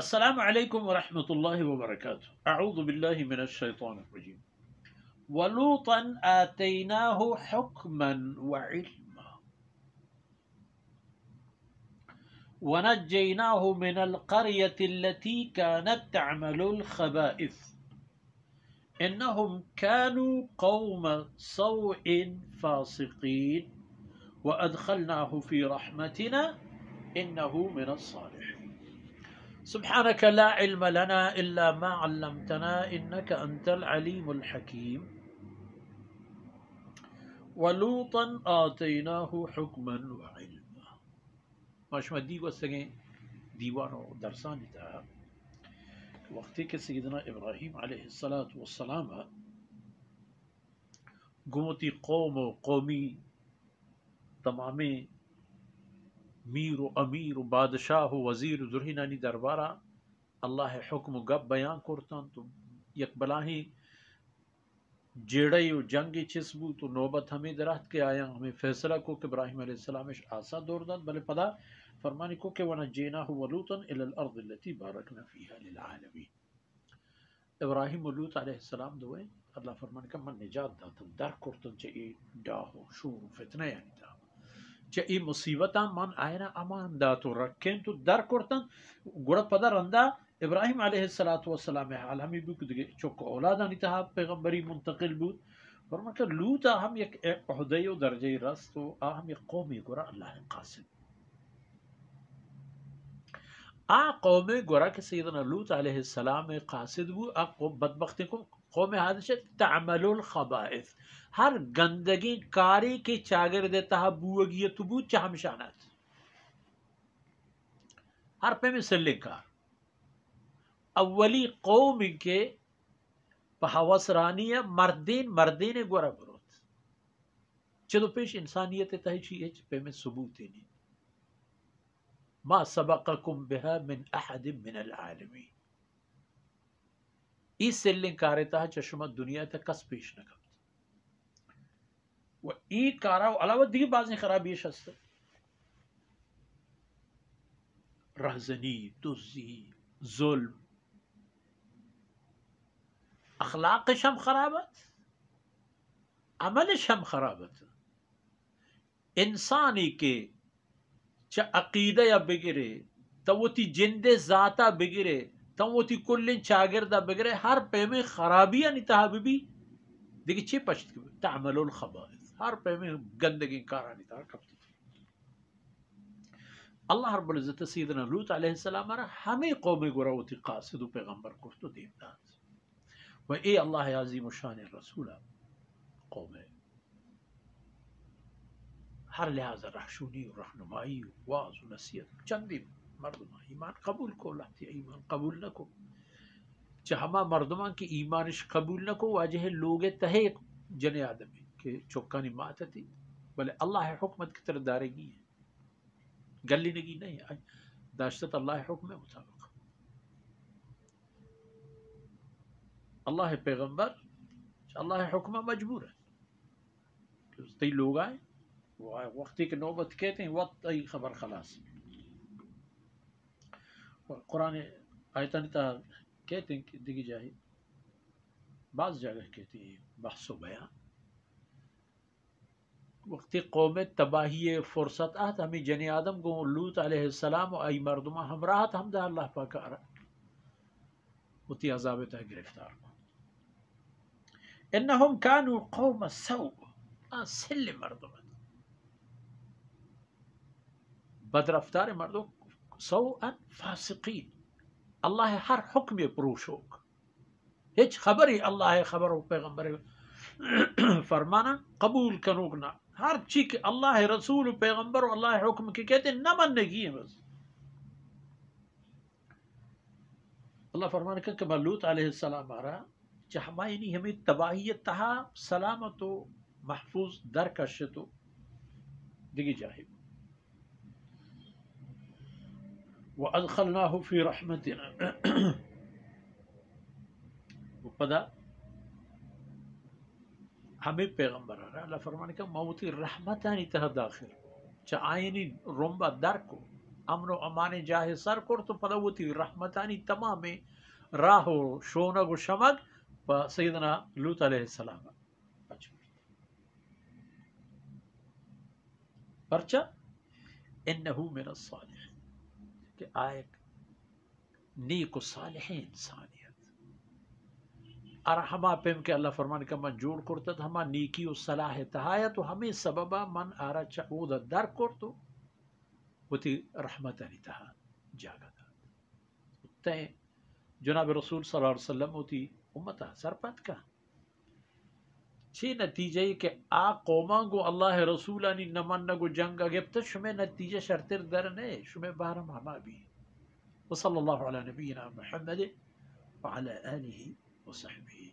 السلام علیکم ورحمۃ اللہ وبرکاتہ اعوذ باللہ من الشیطان الرجیم ولوطا آتیناہ حکما وعلما ونجیناہ من القریة التي كانت تعمل الخبائث انہم كانوا قوم سوء فاسقین وادخلناہ فی رحمتنا انہ من الصالحین سبحانك لا علم لنا إلا ما علمتنا إنك أنت العليم الحكيم ولوطا آتيناه حكما وعلما ماشما دیگو سگیں دیوانو درسانی تا وقتی کہ سیدنا ابراہیم علیہ السلام گمتی قوم و قومی تمامی میر و امیر و بادشاہ و وزیر و ذرہینانی دربارہ اللہ حکم و گب بیان کرتن تو یک بلاہی جیڑی و جنگی چسبو تو نوبت ہمیں درخت کے آیا ہمیں فیصلہ کو کہ ابراہیم علیہ السلام آسا دور داد بلے پدا فرمانی کو کہ وَنَجَّيْنَاهُ وَلُوطًا إِلَى الْأَرْضِ الَّتِي بَارَكْنَا فِيهَا لِلْعَالَمِينَ ابراہیم و لوط علیہ السلام دوئے اللہ فرمانی کا من نجات داتن در کرتن چاہیے ڈاہو شور فتنہ یعنی دا چاہیے مصیبتاں من آئینا امان داتو رکھیں تو در کرتن گوڑا پدا رندہ ابراہیم علیہ السلام حال ہمیں بھی کدھے چوک اولادانی تہا پیغمبری منتقل بود فرما کہ لوتا ہم یک عہدی و درجہ رستو ہم یک قومی گورا اللہ قاسم قوم گورا کہ سیدنا لوط علیہ السلام قاصد بو بدبختی کو قوم حادثت تعمل الخبائث ہر گندگی کاری کے چاگر دیتا بوگی تو بو چہمشانات ہر پہ میں سلے کار اولی قوم کے پہوسرانی مردین گورا بروت چلو پیش انسانیت تہچی ہے پہ میں ثبوت نہیں ما سبقکم بها من احد من العالمین اس سلنگ کارتا چشمہ دنیا تا کس پیش نکبت و ای کارا علاوہ دیگه بعضی خرابیش هست رہزنی دزدی ظلم اخلاقش هم خرابت عملش هم خرابت انسانی کے چا عقیدہ یا بگرے توتی جند ذاتا بگرے توتی کلن چاگردہ بگرے ہر پہ میں خرابی نتہا بھی دیکھیں چی پشت تعمل الخبائث ہر پہ میں گندگی کارا نتہا کبتی اللہ رب العزت سیدنا لوط علیہ السلام ہمیں قوم گراوتی قاصد و پیغمبر کو دیمداد و اے اللہ عظیم شان رسولہ قوم ہر لحاظ رہشونی و رہنمائی و واعظ و نصیحت چندی مردمان ایمان قبول کو لہتی ایمان قبول نہ کو چہما مردمان کی ایمانش قبول نہ کو واجہ لوگ تہے جن آدمی کہ چوکانی مات تھی بلے اللہ حکمت کی طرح دارے گی ہے گلی نگی نہیں ہے داشتت اللہ حکم مطابق اللہ پیغمبر اللہ حکمہ مجبور ہے تی لوگ آئے وقتی کہ نوبت کہتے ہیں وقت ای خبر خلاص قرآن آیتانی تا کہتے ہیں کہ دیکھی جائے بعض جگہ کہتے ہیں بحث و بیان وقتی قوم تباہی فرصت آت ہمیں جن آدم کو لوط علیہ السلام و ای مردمہ ہمراہت ہمدہ اللہ پاک آرہ وتی عذاب تا گرفتار کو انہم کانوا قوم سوء سل مردمہ بدرفتار مردوں سوءا فاسقین اللہ ہر حکم پروشوک ہیچ خبری اللہ خبر و پیغمبر فرمانا قبول کنوگنا ہر چیز اللہ رسول و پیغمبر و اللہ حکم کی کہتے ہیں نہ مننے کی ہے بس اللہ فرمانا کہ لوط علیہ السلام آرہا چہمائنی ہمیں تباہیت تہا سلامت و محفوظ در کشتو دیگی جاہی وَأَدْخَلْنَاهُ فِي رَحْمَتِنَا پدا ہمیں پیغمبر آ رہا اللہ فرمانے کا موتی رحمتانی تہ داخل چا آئینی رنبا در کو امن و امان جاه سر کر تو پدا وتی رحمتانی تمام راہ و شونگ و شمگ سیدنا لوط علیہ السلام پرچا انہو من الصالحین کہ آئک نیک و صالح انسانیت اور ہما پیم کے اللہ فرمان کا من جوڑ کرتا تھا ہما نیکی و صلاح تہایا تو ہمیں سببا من آرا چعود در کرتو وتی رحمت علی تہا جاگا تھا جناب رسول صلی اللہ علیہ وسلم ہوتی امتا سرپت کا چی نتیجہ کہ آ قوما گو اللہ رسولانی نمن گو جنگ گفت شمیں نتیجہ شرطر در نے شمیں بارم ہما بھی وصلی اللہ علی نبینا محمد وعلى آلہ وصحبہ